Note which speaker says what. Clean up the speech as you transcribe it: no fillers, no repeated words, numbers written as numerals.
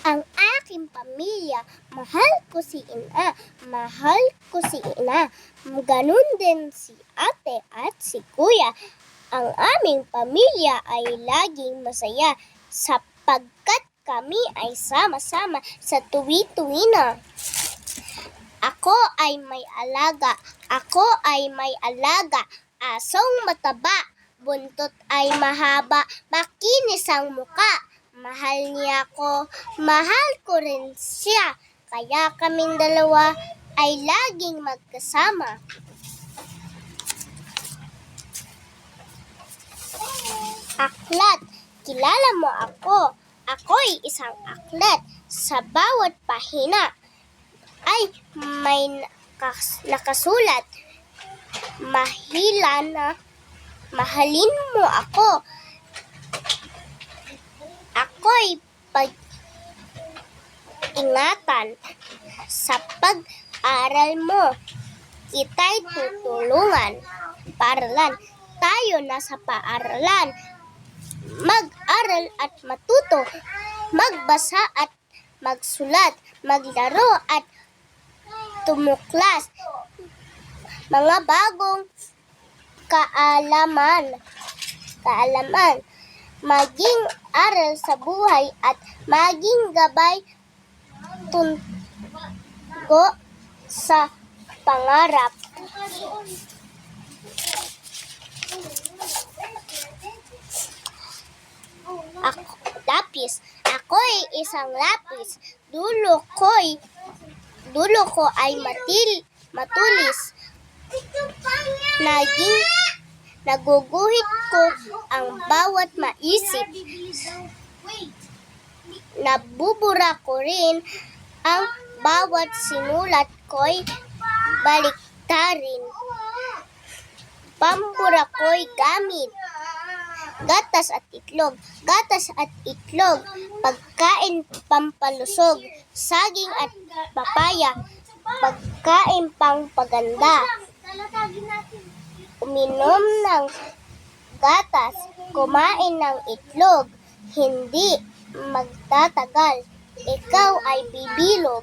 Speaker 1: ang aking pamilya. Mahal ko si ina. Mahal ko si ina. Ganun din si ate at si kuya. Ang aming pamilya ay laging masaya sapagkat kami ay sama-sama sa tuwi-tuwi na. Ako ay may alaga. Ako ay may alaga. Asong mataba. Buntot ay mahaba. Makinis ang muka. Mahal niya ako. Mahal ko rin siya. Kaya kaming dalawa ay laging magkasama. Aklat. Kilala mo ako. Ako'y isang aklat. Sa bawat pahina ay may nakasulat. Mahalin mo ako. Ako'y pag-ingatan. Sa pag-aral mo, kita'y tutulungan. Paaralan. Tayo nasa paaralan. Mag-aral at matuto. Magbasa at magsulat. Maglaro at tumuklas. Mga bagong kaalaman. Maging aral sa buhay at maging gabay tungo sa pangarap. Lapis. Ako'y isang lapis. Dulo ko ay matulis. Naguguhit ko ang bawat maisip. Nabubura ko rin ang bawat sinulat ko'y baliktarin. Pambura ko'y gamit. Gatas at itlog. Pagkain pampalusog. Saging at papaya. Pagkain pang paganda. Uminom ng gatas. Kumain ng itlog. Hindi magtatagal. Ikaw ay bibilog.